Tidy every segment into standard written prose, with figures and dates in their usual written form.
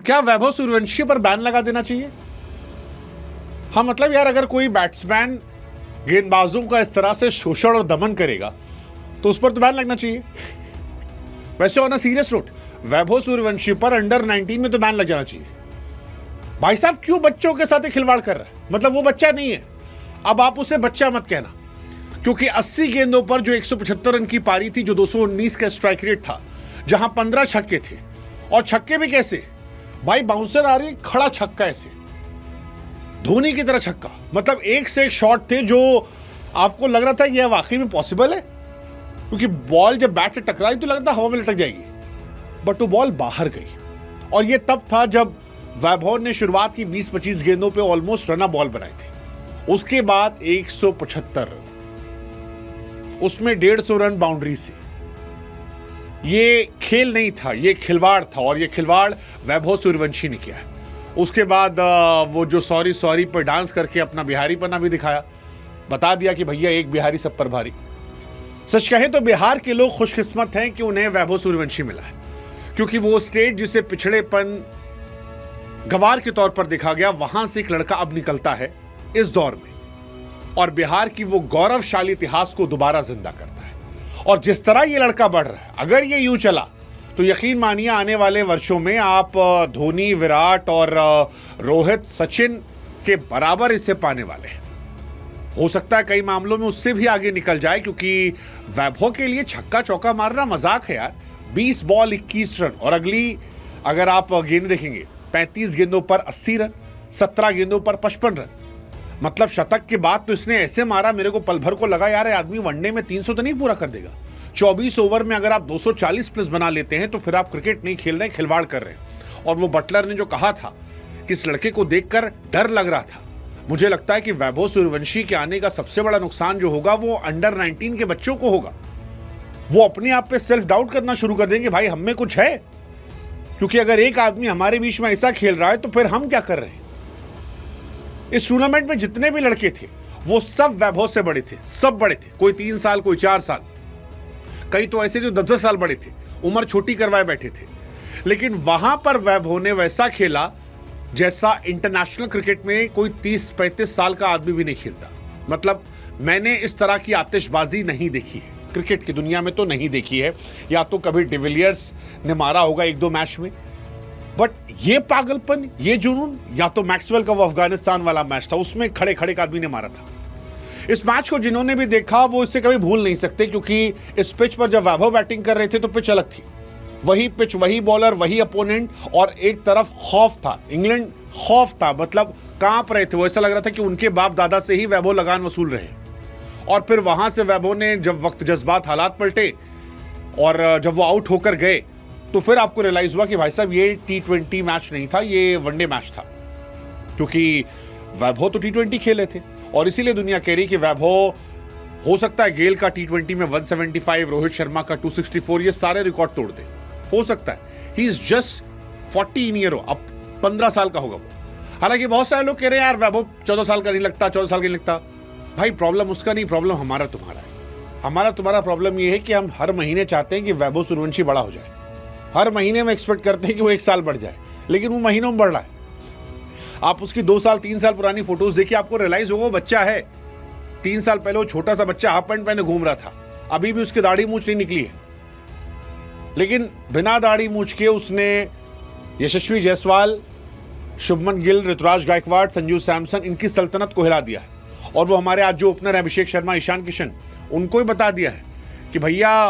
क्या वैभव सूर्यवंशी पर बैन लगा देना चाहिए? हाँ, मतलब यार अगर कोई बैट्समैन गेंदबाजों का इस तरह से शोषण और दमन करेगा तो उस पर तो बैन लगना चाहिए। वैसे on a serious note, Vaibhav Suryavanshi पर अंडर 19 में तो बैन लग जाना चाहिए। भाई साहब क्यों बच्चों के साथ खिलवाड़ कर रहा है? मतलब वो बच्चा नहीं है, अब आप उसे बच्चा मत कहना, क्योंकि 80 गेंदों पर जो 175 रन की पारी थी, जो 219 का स्ट्राइक रेट था, जहां 15 छक्के थे, और छक्के भी कैसे भाई, बाउंसर आ रही खड़ा छक्का, ऐसे धोनी की तरह छक्का। मतलब एक से एक शॉट थे जो आपको लग रहा था यह वाकई में पॉसिबल है, क्योंकि बॉल जब बैट से टकराई तो लगता हवा में लटक जाएगी, बट वो बॉल बाहर गई। और ये तब था जब वैभव ने शुरुआत की 20-25 गेंदों पे ऑलमोस्ट रन बॉल बनाए थे। उसके बाद 175 रन, उसमें 150 रन बाउंड्री से। ये खेल नहीं था, ये खिलवाड़ था, और ये खिलवाड़ वैभव सूर्यवंशी ने किया है। उसके बाद वो जो सॉरी सॉरी पर डांस करके अपना बिहारीपना भी दिखाया, बता दिया कि भैया एक बिहारी सब पर भारी। सच कहें तो बिहार के लोग खुशकिस्मत हैं कि उन्हें वैभव सूर्यवंशी मिला है, क्योंकि वो स्टेट जिसे पिछड़ेपन गवार के तौर पर देखा गया, वहां से एक लड़का अब निकलता है इस दौर में, और बिहार की वो गौरवशाली इतिहास को दोबारा जिंदा करता है। और जिस तरह ये लड़का बढ़ रहा है, अगर ये यूं चला तो यकीन मानिए आने वाले वर्षों में आप धोनी, विराट और रोहित, सचिन के बराबर इसे पाने वाले हैं। हो सकता है कई मामलों में उससे भी आगे निकल जाए, क्योंकि वैभव के लिए छक्का चौका मारना मजाक है यार। 20 बॉल 21 रन, और अगली अगर आप गेंद देखेंगे 35 गेंदों पर 80 रन, 17 गेंदों पर 55 रन। मतलब शतक के बाद तो इसने ऐसे मारा, मेरे को पल भर को लगा यार आदमी वनडे में 300 तो नहीं पूरा कर देगा। 24 ओवर में अगर आप 240 प्लस बना लेते हैं तो फिर आप क्रिकेट नहीं खेल रहे, खिलवाड़ कर रहे हैं। और वो बटलर ने जो कहा था कि इस लड़के को देखकर डर लग रहा था, मुझे लगता है कि वैभव सूर्यवंशी के आने का सबसे बड़ा नुकसान जो होगा वो अंडर 19 के बच्चों को होगा। वो अपने आप पे सेल्फ डाउट करना शुरू कर देंगे, भाई हम में कुछ है, क्योंकि अगर एक आदमी हमारे बीच में ऐसा खेल रहा है तो फिर हम क्या कर रहे हैं। इस टूर्नामेंट में जितने भी लड़के थे वो सब वैभव से बड़े थे, सब बड़े थे, कोई 3 साल, कोई 4 साल, कई तो ऐसे जो 10-10 साल बड़े थे, उम्र छोटी करवाए बैठे थे। लेकिन वहां पर वैभव ने वैसा खेला जैसा इंटरनेशनल क्रिकेट में कोई 30-35 साल का आदमी भी नहीं खेलता। मतलब मैंने इस तरह की आतिशबाजी नहीं देखी है, क्रिकेट की दुनिया में तो नहीं देखी है। या तो कभी डिविलियर्स ने मारा होगा 1-2 मैच में, बट ये पागलपन, ये जुनून, या तो मैक्सवेल का वो अफगानिस्तान वाला मैच था, उसमें खड़े खड़े एक आदमी ने मारा था। इस मैच को जिन्होंने भी देखा वो इससे कभी भूल नहीं सकते, क्योंकि इस पिच पर जब वैभव बैटिंग कर रहे थे तो पिच अलग थी, वही पिच, वही बॉलर, वही अपोनेंट, और एक तरफ खौफ था, इंग्लैंड खौफ था, मतलब कांप रहे थे। वो ऐसा लग रहा था कि उनके बाप दादा से ही वैभव लगान वसूल रहे हैं। और फिर वहां से वैभव ने जब वक्त जज्बात हालात पलटे और जब वो आउट होकर गए तो फिर आपको रियलाइज हुआ कि भाई साहब ये T20 मैच नहीं था, ये वनडे मैच था, क्योंकि वैभव तो T20 खेले थे। और इसीलिए दुनिया कह रही कि वैभव हो सकता है गेल का T20 में 175, रोहित शर्मा का 264, ये सारे रिकॉर्ड तोड़ दे, हो सकता है। ही इज जस्ट 14 ईयर, अब 15 साल का होगा वो। हालांकि बहुत सारे लोग कह रहे हैं यार वैभव 14 साल का नहीं लगता, 14 साल का नहीं लगता। भाई प्रॉब्लम उसका नहीं, प्रॉब्लम हमारा तुम्हारा है। हमारा तुम्हारा प्रॉब्लम ये है कि हम हर महीने चाहते हैं कि वैभव सूर्यवंशी बड़ा हो जाए, हर महीने में एक्सपेक्ट करते हैं कि वो 1 साल बढ़ जाए, लेकिन वो महीनों में बढ़ रहा है। आप उसकी 2 साल 3 साल पुरानी फोटोज देखिए, आपको रियलाइज होगा वो बच्चा है। 3 साल पहले वो छोटा सा बच्चा हाफ पैंट पहने घूम रहा था, अभी भी उसकी दाढ़ी मूंछ नहीं निकली है, लेकिन बिना दाढ़ी मूंछ के उसने यशस्वी जायसवाल, शुभमन गिल, ऋतुराज गायकवाड़, संजू सैमसन, इनकी सल्तनत को हिला दिया है। और वो हमारे आज जो ओपनर है अभिषेक शर्मा, ईशान किशन, उनको ही बता दिया है कि भैया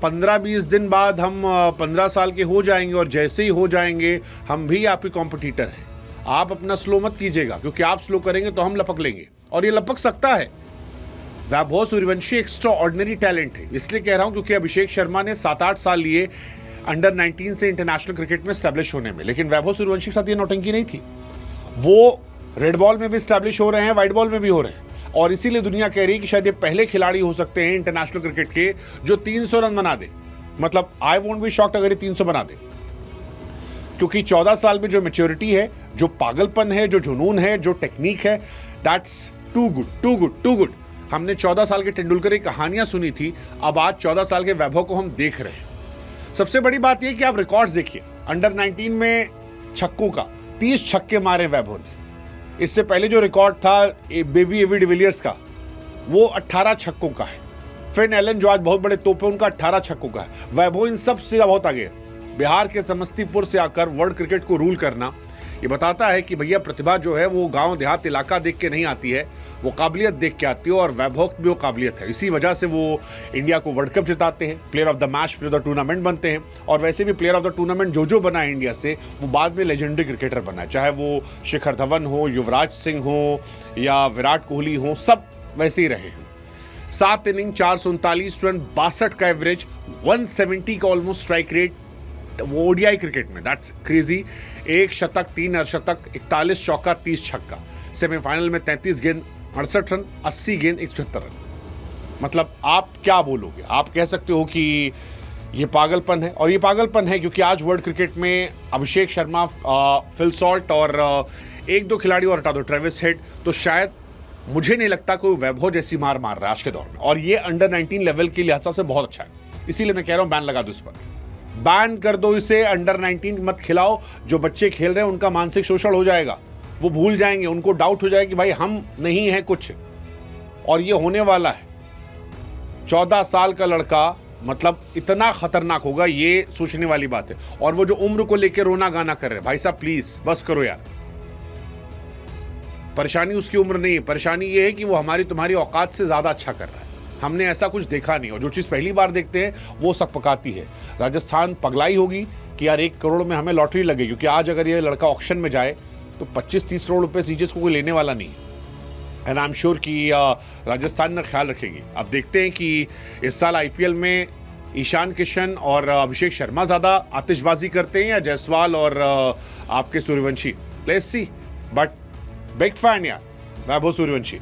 15-20 दिन बाद हम 15 साल के हो जाएंगे, और जैसे ही हो जाएंगे हम भी आपके कॉम्पिटिटर हैं। आप अपना स्लो मत कीजिएगा, क्योंकि आप स्लो करेंगे तो हम लपक लेंगे, और ये लपक सकता है। Vaibhav Suryavanshi extra ordinary talent है, इसलिए कह रहा हूं क्योंकि अभिषेक शर्मा ने 7-8 साल लिए अंडर 19 से इंटरनेशनल क्रिकेट में स्टैब्लिश होने में, लेकिन वैभव सूर्यवंशी के साथ ये नौटंकी नहीं थी। वो रेड बॉल में भी स्टैब्लिश हो रहे हैं, व्हाइट बॉल में भी हो रहे हैं, और इसीलिए दुनिया कह रही है कि शायद ये पहले खिलाड़ी हो सकते हैं इंटरनेशनल क्रिकेट के जो 300 रन बना दे। मतलब आई वोंट बी शॉक्ड अगर ये 300 बना दे, क्योंकि 14 साल में जो मैच्योरिटी है, जो पागलपन है, जो जुनून है, जो टेक्निक है, that's too good, too good, too good. हमने 14 साल के तेंदुलकर की कहानियां सुनी थी, अब आज 14 साल के वैभव को हम देख रहे हैं। सबसे बड़ी बात यह कि आप रिकॉर्ड्स देखिए, अंडर 19 में छक्कों का 30 छक्के मारे वैभव ने। इससे पहले जो रिकॉर्ड था बेबी एवी डिविलियर्स का, वो 18 छक्कों का है। फिन एलन जो आज बहुत बड़े तोप है, उनका 18 छक्कों का है। वैभव इन सब से बहुत आगे है। बिहार के समस्तीपुर से आकर वर्ल्ड क्रिकेट को रूल करना, ये बताता है कि भैया प्रतिभा जो है वो गांव देहात इलाका देख के नहीं आती है, वो काबिलियत देख के आती है, और वैभव की भी वो काबिलियत है। इसी वजह से वो इंडिया को वर्ल्ड कप जिताते हैं, player of the match, player of the tournament बनते हैं। और वैसे भी प्लेयर ऑफ द टूर्नामेंट जो बना है इंडिया से, वो बाद में लेजेंडरी क्रिकेटर बना है, चाहे वो शिखर धवन हो, युवराज सिंह हो या विराट कोहली हो, सब वैसे ही रहे हैं। 7 इनिंग 439 रन, 62 का एवरेज, 170 का ऑलमोस्ट स्ट्राइक रेट वो ओडीआई क्रिकेट में, दैट्स क्रेजी। 1 शतक, 3 अर्धशतक, 41 चौका, 30 छक्का। सेमीफाइनल में 33 गेंद 68 रन, 80 गेंद 176 रन। मतलब आप क्या बोलोगे? आप कह सकते हो कि ये पागलपन है, और ये पागलपन है क्योंकि आज वर्ल्ड क्रिकेट में अभिषेक शर्मा, फिल सॉल्ट और 1-2 खिलाड़ी और हटा दो, ट्रेविस हेड, तो शायद मुझे नहीं लगता कोई वैभव जैसी मार मार रहा है आज के दौर में। और ये अंडर 19 लेवल के लिहाज से बहुत अच्छा है, इसीलिए मैं कह रहा हूं बैन लगा दो इस पर, बैन कर दो इसे। अंडर 19 मत खिलाओ। जो बच्चे खेल रहे हैं उनका मानसिक शोषण हो जाएगा, वो भूल जाएंगे, उनको डाउट हो जाएगा कि भाई हम नहीं हैं कुछ, और ये होने वाला है। 14 साल का लड़का मतलब इतना खतरनाक होगा, ये सोचने वाली बात है। और वो जो उम्र को लेकर रोना गाना कर रहे हैं, भाई साहब प्लीज बस करो यार। परेशानी उसकी उम्र नहीं है, परेशानी ये है कि वो हमारी तुम्हारी औकात से ज्यादा अच्छा कर रहा है। हमने ऐसा कुछ देखा नहीं, और जो चीज़ पहली बार देखते हैं वो सब पकाती है। राजस्थान पगलाई होगी कि यार 1 करोड़ में हमें लॉटरी लगे, क्योंकि आज अगर ये लड़का ऑक्शन में जाए तो 25-30 करोड़ रुपए नीचे को कोई लेने वाला नहीं है। एंड आई एम श्योर कि राजस्थान ने ख्याल रखेगी। अब देखते हैं कि इस साल आईपीएल में ईशान किशन और अभिषेक शर्मा ज़्यादा आतिशबाजी करते हैं या जायसवाल और आपके Suryavanshi. Let's see, but big fan यार वैभव सूर्यवंशी।